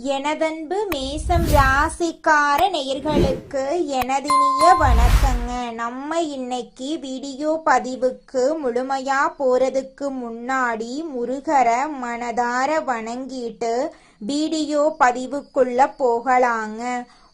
எனதன்பு மேசம் ராசிக்கார நேயர்களுக்கு எனதினிய வணக்கங்க. நம்ம இன்னைக்கு வீடியோ பதிவுக்கு முழுமையா போறதுக்கு முன்னாடி முருகரை மனதார வணங்கிட்டு வீடியோ பதிவுக்குள்ள போகலாங்க.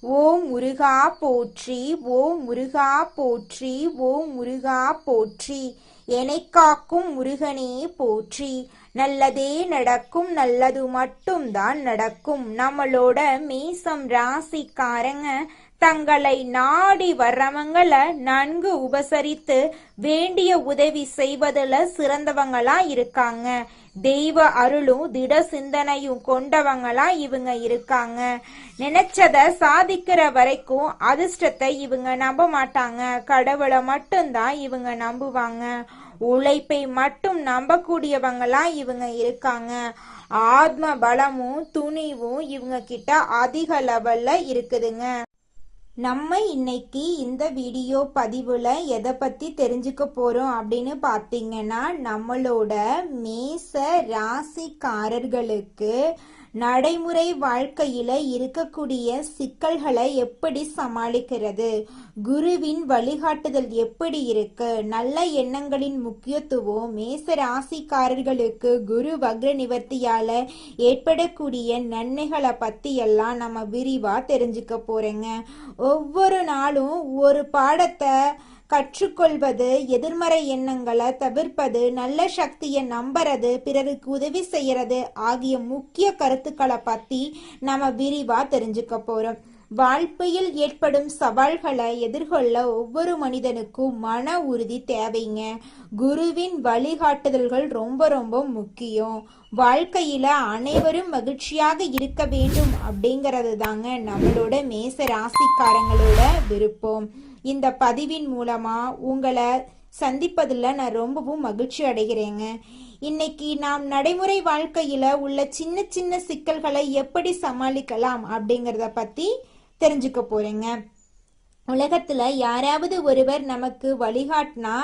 ஓம் முருகா போற்றி, ஓம் முருகா போற்றி, ஓம் முருகா போற்றி. என்னை காக்கும் முருகனே போற்றி. நல்லதே நடக்கும், நல்லது மட்டும்தான் நடக்கும். நம்மளோட மேசம் ராசிக்காரங்க தங்களை நாடி வர்றவங்களை நன்கு உபசரித்து வேண்டிய உதவி செய்வதில் சிறந்தவங்களா இருக்காங்க. தெய்வ அருளும் திட சிந்தனையும் கொண்டவங்களா இவங்க இருக்காங்க. நினைச்சத சாதிக்கிற வரைக்கும் அதிர்ஷ்டத்தை இவங்க நம்ப மாட்டாங்க. கடவுளை மட்டும்தான் இவங்க நம்புவாங்க. உழைப்பை மட்டும் நம்பக்கூடியவங்களா இவங்க இருக்காங்க. ஆத்ம பலமும் துணிவும் இவங்க கிட்ட அதிக லெவல்ல இருக்குதுங்க. நம்ம இன்னைக்கு இந்த வீடியோ பதிவுல எதை பத்தி தெரிஞ்சுக்க போறோம் அப்படின்னு பார்த்தீங்கன்னா, நம்மளோட மேச ராசிக்காரர்களுக்கு நடைமுறை வாழ்க்கையில இருக்கக்கூடிய சிக்கல்களை எப்படி சமாளிக்கிறது, குருவின் வழிகாட்டுதல் எப்படி இருக்கு, நல்ல எண்ணங்களின் முக்கியத்துவம், மேச ராசிக்காரர்களுக்கு குரு வக்ர நிவர்த்தியால ஏற்படக்கூடிய நன்மைகளை பத்தி எல்லாம் நம்ம விரிவா தெரிஞ்சுக்க போறேங்க. ஒவ்வொரு நாளும் ஒரு பாடத்தை கற்றுக்கொள்வது, எதிர்மறை எண்ணங்களை தவிர்ப்பது, நல்ல சக்தியை நம்புறது, பிறருக்கு உதவி செய்யறது ஆகிய முக்கிய கருத்துக்களை பத்தி நம்ம விரிவா தெரிஞ்சுக்க போறோம். வாழ்க்கையில் ஏற்படும் சவால்களை எதிர்கொள்ள ஒவ்வொரு மனிதனுக்கும் மன உறுதி தேவைங்க. குருவின் வழிகாட்டுதல்கள் ரொம்ப ரொம்ப முக்கியம். வாழ்க்கையில அனைவரும் மகிழ்ச்சியாக இருக்க வேண்டும் அப்படிங்கிறது தாங்க நம்மளோட மேச ராசிக்காரங்களோட விருப்பம். இந்த பதிவின் மூலமா உங்களை சந்திப்பதில் நான் ரொம்பவும் மகிழ்ச்சி அடைகிறேங்க. இன்னைக்கு நாம் நடைமுறை வாழ்க்கையில உள்ள சின்ன சின்ன சிக்கல்களை எப்படி சமாளிக்கலாம் அப்படிங்கிறத பத்தி தெரிஞ்சுக்க போறேங்க. உலகத்துல யாராவது ஒருவர் நமக்கு வழிகாட்டினா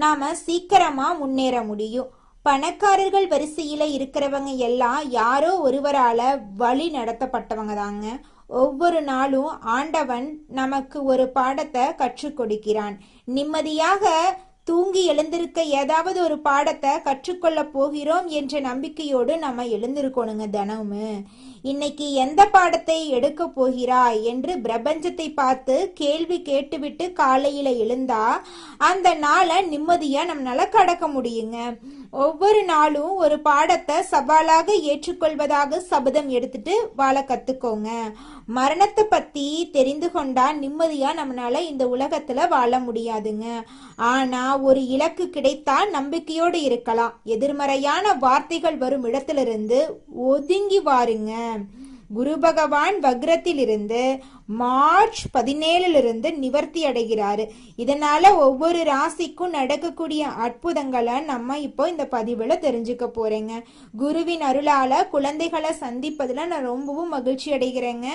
நாம சீக்கிரமா முன்னேற முடியும். பணக்காரர்கள் வரிசையில இருக்கிறவங்க எல்லாம் யாரோ ஒருவரால வழி நடத்தப்பட்டவங்க தாங்க. ஒவ்வொரு நாளும் ஆண்டவன் நமக்கு ஒரு பாடத்தை கற்றுக் கொடுக்கிறான். நிம்மதியாக தூங்கி எழுந்திருக்க ஏதாவது ஒரு பாடத்தை கற்றுக்கொள்ள போகிறோம் என்ற நம்பிக்கையோடு நம்ம எழுந்திருக்கணுங்க. தினமும் இன்னைக்கு எந்த பாடத்தை எடுக்க போகிறாய் என்று பிரபஞ்சத்தை பார்த்து கேள்வி கேட்டுவிட்டு காலையில எழுந்தா அந்த நாளை நிம்மதியா நம்மளால கடக்க முடியுங்க. ஒவ்வொரு நாளும் ஒரு பாடத்தை சவாலாக ஏற்றுக்கொள்வதாக சபதம் எடுத்துட்டு வாழ கத்துக்கோங்க. மரணத்தை பத்தி தெரிந்து கொண்டா நிம்மதியா நம்மளால இந்த உலகத்துல வாழ முடியாதுங்க. ஆனா ஒரு இலக்கு கிடைத்தா நம்பிக்கையோடு இருக்கலாம். எதிர்மறையான வார்த்தைகள் வரும் இடத்திலிருந்து ஒதுங்கி வாருங்க. குரு பகவான் வக்ரத்தில் இருந்து மார்ச் 17 நிவர்த்தி அடைகிறாரு. இதனால ஒவ்வொரு ராசிக்கும் நடக்கக்கூடிய அற்புதங்களை நம்ம இப்போ இந்த பதிவுல தெரிஞ்சுக்க போறேங்க. குருவின் அருளால குழந்தைகளை சந்திப்பதுல நான் ரொம்பவும் மகிழ்ச்சி அடைகிறேங்க.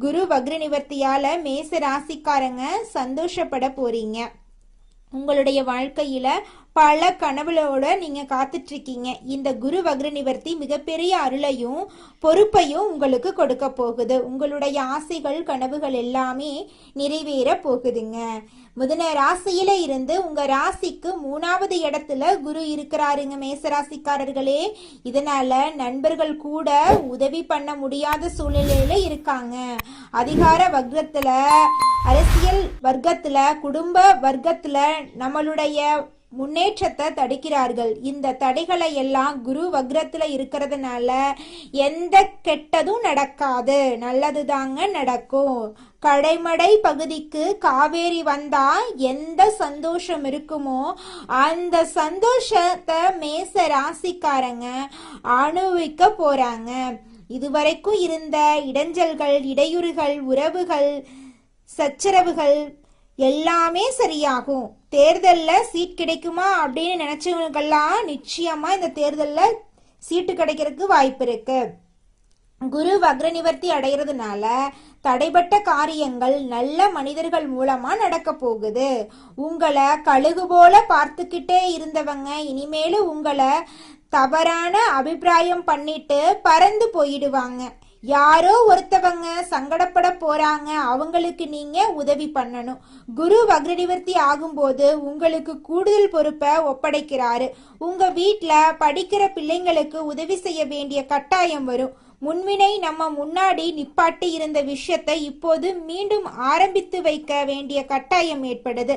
குரு வக்ர நிவர்த்தியால மேச ராசிக்காரங்க சந்தோஷப்பட போறீங்க. உங்களுடைய வாழ்க்கையில பல கனவுகளோட நீங்க காத்துட்டு இருக்கீங்க. இந்த குரு வக்ர நிவர்த்தி மிகப்பெரிய அருளையும் பொறுப்பையும் உங்களுக்கு கொடுக்க போகுது. உங்களுடைய ஆசைகள் கனவுகள் எல்லாமே நிறைவேற போகுதுங்க. முதன ராசியில இருந்து உங்க ராசிக்கு 3வது இடத்துல குரு இருக்கிறாருங்க மேசராசிக்காரர்களே. இதனால நண்பர்கள் கூட உதவி பண்ண முடியாத சூழ்நிலையில இருக்காங்க. அதிகார வர்க்கத்துல, அரசியல் வர்க்கத்துல, குடும்ப வர்க்கத்துல நம்மளுடைய முன்னேற்றத்தை தடுக்கிறார்கள். இந்த தடைகளை எல்லாம் குரு வக்ரத்துல இருக்கிறதுனால எந்த கெட்டதும் நடக்காது, நல்லதுதாங்க நடக்கும். கடைமடை பகுதிக்கு காவேரி வந்தா எந்த சந்தோஷம் இருக்குமோ அந்த சந்தோஷத்தை மேச ராசிக்காரங்க அனுபவிக்க போறாங்க. இதுவரைக்கும் இருந்த இடைஞ்சல்கள், இடையூறுகள், உறவுகள், சச்சரவுகள் எல்லாமே சரியாகும். தேர்தல்ல சீட் கிடைக்குமா அப்படின்னு நினைச்சவங்களுக்கெல்லாம் நிச்சயமா இந்த தேர்தல்ல சீட்டு கிடைக்கிறதுக்கு வாய்ப்பு இருக்கு. குரு வக்ர நிவர்த்தி அடைகிறதுனால தடைபட்ட காரியங்கள் நல்ல மனிதர்கள் மூலமா நடக்க போகுது. உங்களை கழுகு போல பார்த்துக்கிட்டே இருந்தவங்க இனிமேலும் உங்களை தவறான அபிப்பிராயம் பண்ணிட்டு பறந்து போயிடுவாங்க. யாரோ ஒருத்தவங்க சங்கடப்பட போறாங்க, அவங்களுக்கு நீங்க உதவி பண்ணணும். குரு வக்ரநிவர்த்தி ஆகும்போது உங்களுக்கு கூடுதல் பொறுப்பை ஒப்படைக்கிறாரு. உங்க வீட்ல படிக்கிற பிள்ளைங்களுக்கு உதவி செய்ய வேண்டிய கட்டாயம் வரும். முன்வினை நம்ம முன்னாடி நிப்பாட்டி இருந்த விஷயத்தை இப்போது மீண்டும் ஆரம்பித்து வைக்க வேண்டிய கட்டாயம் ஏற்படுது.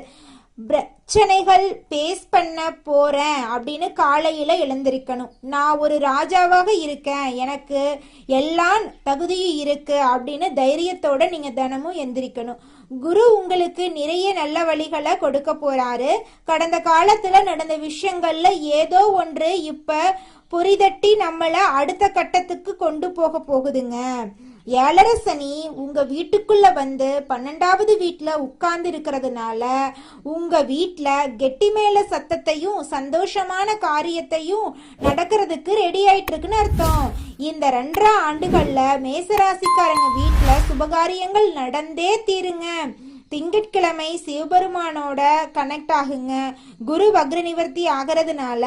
பிரச்சனைகள் பேஸ் பண்ண போறேன் அப்படின்னு காலையில எழுந்திருக்கணும். நான் ஒரு ராஜாவாக இருக்கேன், எனக்கு எல்லாம் தகுதியும் இருக்கு அப்படின்னு தைரியத்தோட நீங்க தினமும் எந்திரிக்கணும். குரு உங்களுக்கு நிறைய நல்ல வழிகளை கொடுக்க போறாரு. கடந்த காலத்துல நடந்த விஷயங்கள்ல ஏதோ ஒன்று இப்ப புரிதட்டி நம்மள அடுத்த கட்டத்துக்கு கொண்டு போக போகுதுங்க. ஏழரை சனி உங்க வீட்டுக்குள்ள வந்து 12வது வீட்டுல உட்கார்ந்து இருக்கிறதுனால உங்க வீட்டுல கெட்டி மேல சத்தத்தையும் சந்தோஷமான காரியத்தையும் நடக்கிறதுக்கு ரெடி ஆயிட்டு இருக்குன்னு அர்த்தம். இந்த 2.5 ஆண்டுகள்ல மேசராசிக்காரங்க வீட்டுல சுபகாரியங்கள் நடந்தே தீருங்க. திங்கட்கிழமை சிவபெருமானோட கனெக்ட் ஆகுங்க. குரு வக்ர நிவர்த்தி ஆகிறதுனால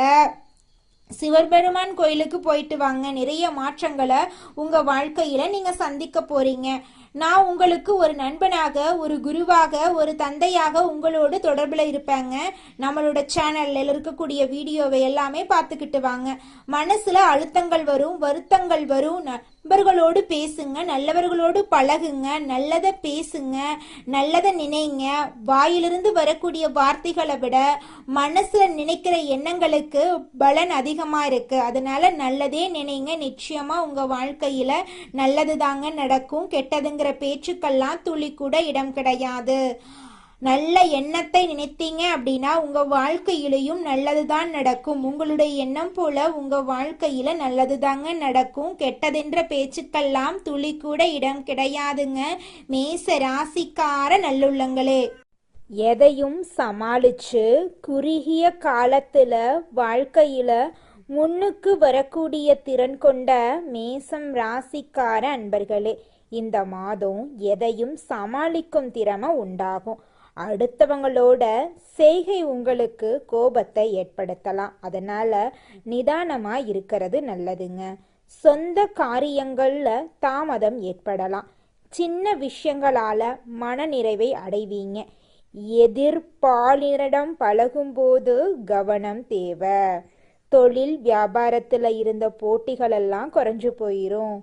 சிவபெருமான் கோயிலுக்கு போயிட்டு வாங்க. நிறைய மாற்றங்களை உங்க வாழ்க்கையில நீங்க சந்திக்க போறீங்க. நான் உங்களுக்கு ஒரு நண்பனாக, ஒரு குருவாக, ஒரு தந்தையாக உங்களோடு தொடர்புல இருப்பேங்க. நம்மளோட சேனல்ல இருக்கக்கூடிய வீடியோவை எல்லாமே பார்த்துக்கிட்டு வாங்க. மனசுல அழுத்தங்கள் வரும், வருத்தங்கள் வரும். நண்பர்களோடு பேசுங்க, நல்லவர்களோடு பழகுங்க, நல்லதை பேசுங்க, நல்லதை நினைங்க. வாயிலிருந்து வரக்கூடிய வார்த்தைகளை விட மனசுல நினைக்கிற எண்ணங்களுக்கு பலன் அதிகமா இருக்கு. அதனால நல்லதே நினைங்க. நிச்சயமா உங்க வாழ்க்கையில நல்லது தாங்க நடக்கும். கெட்டதுங்கிற பேச்சுக்கெல்லாம் துளி கூட இடம் கிடையாது. நல்ல எண்ணத்தை நினைத்தீங்க அப்படின்னா உங்க வாழ்க்கையிலையும் நல்லதுதான் நடக்கும். உங்களுடைய எண்ணம் போல உங்க வாழ்க்கையில நல்லதுதாங்க நடக்கும். கெட்டதென்ற பேச்சுக்கெல்லாம் துளி கூட இடம் கிடையாதுங்க. மேச ராசிக்கார நல்லுள்ளங்களே, எதையும் சமாளிச்சு குறுகிய காலத்துல வாழ்க்கையில முன்னுக்கு வரக்கூடிய திறன் கொண்ட மேசம் ராசிக்கார அன்பர்களே, இந்த மாதம் எதையும் சமாளிக்கும் திறமை உண்டாகும். அடுத்தவங்களோட செய்கை உங்களுக்கு கோபத்தை ஏற்படுத்தலாம். அதனால நிதானமா இருக்கிறது நல்லதுங்க. சொந்த காரியங்கள்ல தாமதம் ஏற்படலாம். சின்ன விஷயங்களால மனநிறைவை அடைவீங்க. எதிர்பாலினரிடம் பழகும்போது கவனம் தேவை. தொழில் வியாபாரத்துல இருந்த போட்டிகள் எல்லாம் குறைஞ்சு போயிரும்.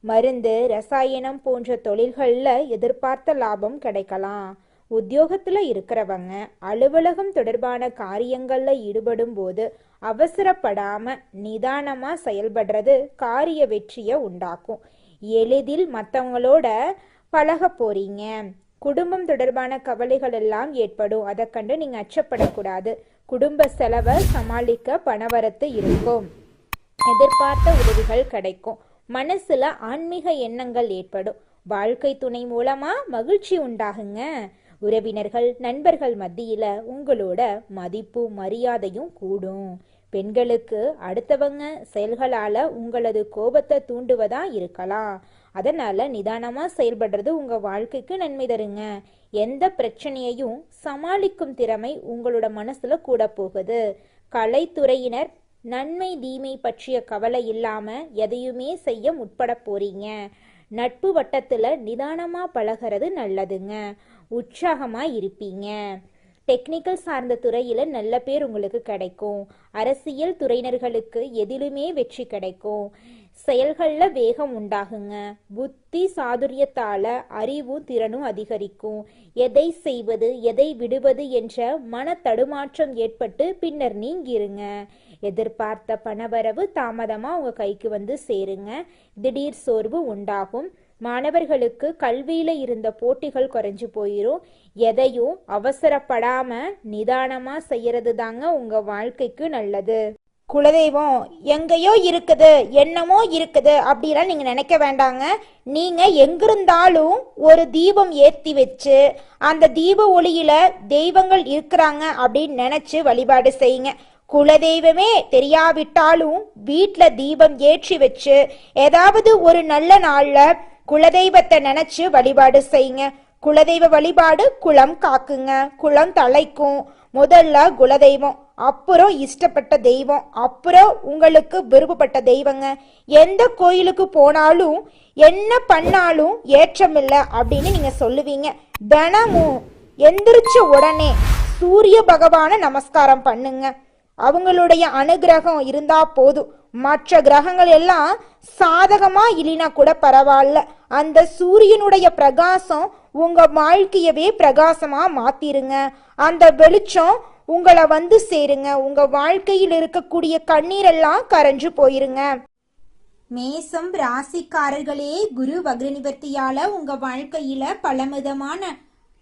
மருந்து, ரசாயனம் போன்ற தொழில்கள்ல எதிர்பார்த்த லாபம் கிடைக்கலாம். உத்தியோகத்துல இருக்கிறவங்க அலுவலகம் தொடர்பான காரியங்கள்ல ஈடுபடும் போது அவசரப்படாம நிதானமா செயல்படுறது காரிய வெற்றியை உண்டாக்கும். எளிதில் மற்றவங்களோட பழக போறீங்க. குடும்பம் தொடர்பான கவலைகள் எல்லாம் ஏற்படும். அதை கண்டு நீங்க அச்சப்படக்கூடாது. குடும்ப செலவை சமாளிக்க பணவரத்து இருக்கும். எதிர்பார்த்த உதவிகள் கிடைக்கும். மனசுல ஆன்மீக எண்ணங்கள் ஏற்படும். வாழ்க்கை துணை மூலமா மகிழ்ச்சி உண்டாகுங்க. உறவினர்கள், நண்பர்கள் மத்தியில உங்களோட மதிப்பு மரியாதையும் கூடும். பெண்களுக்கு அடுத்தவங்க செயல்களால உங்களது கோபத்தை தூண்டுவதா இருக்கலாம். அதனால நிதானமா செயல்படுறது உங்க வாழ்க்கைக்கு நன்மை தருங்க. எந்த பிரச்சனையையும் சமாளிக்கும் திறமை உங்களோட மனசுல கூட போகுது. கலைத்துறையினர் நன்மை தீமை பற்றிய கவலை இல்லாம எதையுமே செய்ய முற்பட போறீங்க. நட்பு வட்டத்துல நிதானமா பழகிறது நல்லதுங்க. உற்சாகமா இருப்பீங்க. டெக்னிக்கல் சார்ந்த துறையில நல்ல பேர் உங்களுக்கு கிடைக்கும். அரசியல் துறையினர்களுக்கு எதிலுமே வெற்றி கிடைக்கும். செயல்கள்ல வேகம் உண்டாகுங்க. புத்தி சாதுரியத்தால அறிவும் திறனும் அதிகரிக்கும். எதை செய்வது எதை விடுவது என்ற மன தடுமாற்றம் ஏற்பட்டு பின்னர் நீங்கிருங்க. எதிர்பார்த்த பணவரவு தாமதமா உங்க கைக்கு வந்து சேருங்க. திடீர் சோர்வு உண்டாகும். மாணவர்களுக்கு கல்வியில இருந்த போட்டிகள் குறைஞ்சு போயிரும். எதையும் அவசரப்படாம நிதானமா செய்யறது தாங்க உங்க வாழ்க்கைக்கு நல்லது. குலதெய்வம் எங்கேயோ இருக்குது, என்னமோ இருக்குது அப்படிலாம் நீங்க நினைக்க வேண்டாங்க. நீங்க எங்கிருந்தாலும் ஒரு தீபம் ஏத்தி வச்சு அந்த தீப ஒளியில தெய்வங்கள் இருக்கிறாங்க அப்படின்னு நினைச்சு வழிபாடு செய்யுங்க. குலதெய்வமே தெரியாவிட்டாலும் வீட்டுல தீபம் ஏற்றி வச்சு ஏதாவது ஒரு நல்ல நாள்ல குலதெய்வத்தை நினைச்சு வழிபாடு செய்யுங்க. குலதெய்வ வழிபாடு குலம் காக்குங்க, குலம் தலைக்கும். முதல்ல குலதெய்வம், அப்புறம் இஷ்டப்பட்ட தெய்வம், அப்புறம் உங்களுக்கு விருப்பப்பட்ட தெய்வங்க. எந்த கோயிலுக்கு போனாலும் என்ன பண்ணாலும் ஏற்றமில்லை அப்படின்னு நீங்க சொல்லுவீங்க. தினமும் எந்திரிச்ச உடனே சூரிய பகவான நமஸ்காரம் பண்ணுங்க. அவங்களுடைய அனுகிரகம் இருந்தா போதும். மற்ற கிரகங்கள் எல்லாம் சாதகமா இல்லைனா கூட பரவாயில்ல, அந்த சூரியனுடைய பிரகாசம் உங்க வாழ்க்கையவே பிரகாசமா மாத்திருங்க. அந்த வெளிச்சம் உங்களை வந்து சேருங்க. உங்க வாழ்க்கையில் இருக்கக்கூடிய கண்ணீரெல்லாம் கரைஞ்சு போயிருங்க. மேசம் ராசிக்காரர்களே, குரு வக்ர நிவர்த்தியால உங்க வாழ்க்கையில பலவிதமான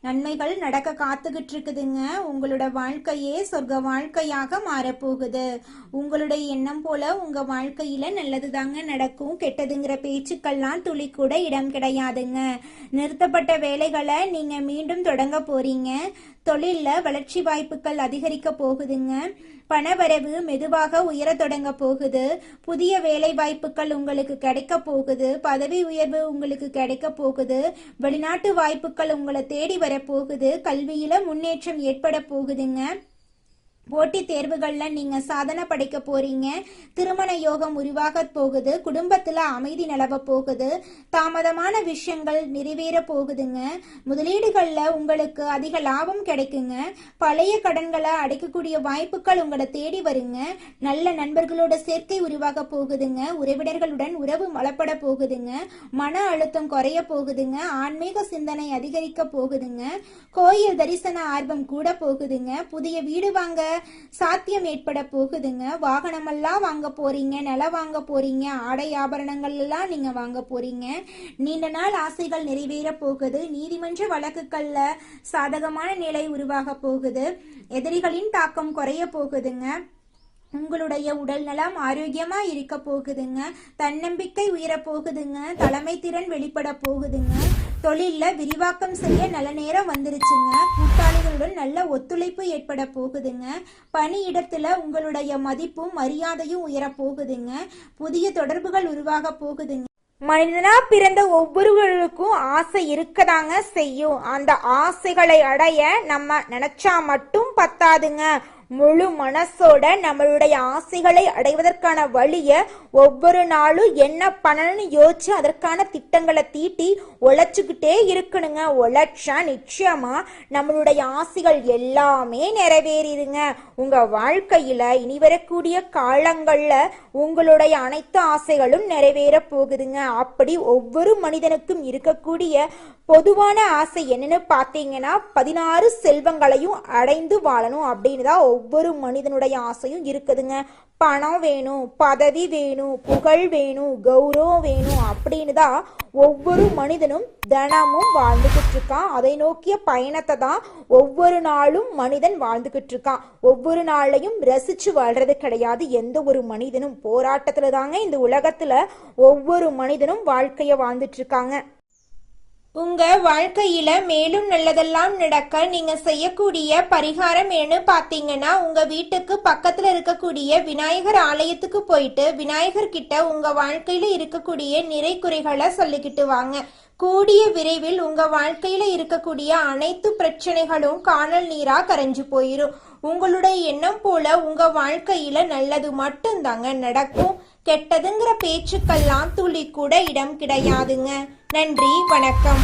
நன்மைகள் நடக்க காத்துக்கிட்டு இருக்குதுங்க. உங்களோட வாழ்க்கையே சொர்க்க வாழ்க்கையாக மாறப்போகுது. உங்களுடைய எண்ணம் போல உங்க வாழ்க்கையில நல்லது தாங்க நடக்கும். கெட்டதுங்கிற பேச்சுக்கள்லாம் துளி கூட இடம் கிடையாதுங்க. நிறுத்தப்பட்ட வேலைகளை நீங்க மீண்டும் தொடங்க போறீங்க. தொழில்ல வளர்ச்சி வாய்ப்புகள் அதிகரிக்க போகுதுங்க. பணவரவு மெதுவாக உயர தொடங்க போகுது. புதிய வேலை வாய்ப்புகள் உங்களுக்கு கிடைக்க போகுது. பதவி உயர்வு உங்களுக்கு கிடைக்க போகுது. வெளிநாட்டு வாய்ப்புகள் உங்களை தேடி வரப்போகுது. கல்வியில முன்னேற்றம் ஏற்பட போகுதுங்க. போட்டித் தேர்வுகள்ல நீங்க சாதனை படைக்க போறீங்க. திருமண யோகம் உருவாக போகுது. குடும்பத்துல அமைதி நிலவ போகுது. தாமதமான விஷயங்கள் நிறைவேற போகுதுங்க. முதலீடுகள்ல உங்களுக்கு அதிக லாபம் கிடைக்குங்க. பழைய கடன்களை அடைக்கக்கூடிய வாய்ப்புகள் உங்களை தேடி வருங்க. நல்ல நண்பர்களோட சேர்க்கை உருவாக போகுதுங்க. உறவினர்களுடன் உறவு வளப்பட போகுதுங்க. மன அழுத்தம் குறைய போகுதுங்க. ஆன்மீக சிந்தனை அதிகரிக்க போகுதுங்க. கோயில் தரிசன ஆர்வம் கூட போகுதுங்க. புதிய வீடு வாங்க சாத்தியம் ஏற்பட போகுதுங்க. வாகனமெல்லாம் வாங்க போறீங்க. நிலம் வாங்க போறீங்க. ஆடை ஆபரணங்கள் எல்லாம் நீங்க வாங்க போறீங்க. நீண்ட நாள் ஆசைகள் நிறைவேற போகுது. நீதிமன்ற வழக்குகள்ல சாதகமான நிலை உருவாக போகுது. எதிரிகளின் தாக்கம் குறைய போகுதுங்க. உங்களுடைய உடல் நலம் ஆரோக்கியமா இருக்க போகுதுங்க. தன்னம்பிக்கை உயர போகுதுங்க. தலைமை திறன் வெளிப்பட போகுதுங்க. தொழில்ல விரிவாக்கம் செய்ய நல்ல நேரம் வந்துருச்சுங்க. கூட்டாளிகளுடன் நல்ல ஒத்துழைப்பு ஏற்பட போகுதுங்க. பணியிடத்துல உங்களுடைய மதிப்பும் மரியாதையும் உயர போகுதுங்க. புதிய தொடர்புகள் உருவாக போகுதுங்க. மனிதனா பிறந்த ஒவ்வொருவருக்கும் ஆசை இருக்கதாங்க செய்யும். அந்த ஆசைகளை அடைய நம்ம நினைச்சா மட்டும் பத்தாதுங்க. முழு மனசோட நம்மளுடைய ஆசைகளை அடைவதற்கான வழிய ஒவ்வொரு நாளும் என்ன பண்ணணும்னு யோசிச்சு அதற்கான திட்டங்களை தீட்டி உழைச்சுக்கிட்டே இருக்கணுங்க. உழைச்சா நிச்சயமா நம்மளுடைய ஆசைகள் எல்லாமே நிறைவேறிடுங்க. உங்க வாழ்க்கையில இனி வரக்கூடிய காலங்கள்ல உங்களுடைய அனைத்து ஆசைகளும் நிறைவேற போகுதுங்க. அப்படி ஒவ்வொரு மனிதனுக்கும் இருக்கக்கூடிய பொதுவான ஆசை என்னன்னு பார்த்தீங்கன்னா 16 செல்வங்களையும் அடைந்து வாழணும் அப்படின்னு தான் ஒவ்வொரு மனிதனுடைய ஆசையும் இருக்குதுங்க. பணம் வேணும், பதவி வேணும், புகழ் வேணும், கௌரவம் வேணும் அப்படின்னு தான் ஒவ்வொரு மனிதனும் தினமும் வாழ்ந்துகிட்டு இருக்கான். அதை நோக்கிய பயணத்தை தான் ஒவ்வொரு நாளும் மனிதன் வாழ்ந்துகிட்டு இருக்கான். ஒவ்வொரு நாளையும் ரசிச்சு வாழ்றது கிடையாது. எந்த ஒரு மனிதனும் போராட்டத்துல தாங்க இந்த உலகத்துல ஒவ்வொரு மனிதனும் வாழ்க்கைய வாழ்ந்துட்டு இருக்காங்க. உங்க வாழ்க்கையில மேலும் நல்லதெல்லாம் நடக்க நீங்க செய்யக்கூடிய பரிகாரம் என்ன பாத்தீங்கன்னா, உங்க வீட்டுக்கு பக்கத்துல இருக்கக்கூடிய விநாயகர் ஆலயத்துக்கு போயிட்டு விநாயகர் கிட்ட உங்க வாழ்க்கையில இருக்கக்கூடிய நிறை குறைகளை சொல்லிக்கிட்டு வாங்க. கூடிய விரைவில் உங்க வாழ்க்கையில இருக்கக்கூடிய அனைத்து பிரச்சனைகளும் காணல் நீரா கரைஞ்சு போயிரும். உங்களுடைய எண்ணம் போல உங்க வாழ்க்கையில நல்லது மட்டும்தாங்க நடக்கும். கெட்டதுங்கிற பேச்சுக்கெல்லாம் துளி கூட இடம் கிடையாதுங்க. நன்றி, வணக்கம்.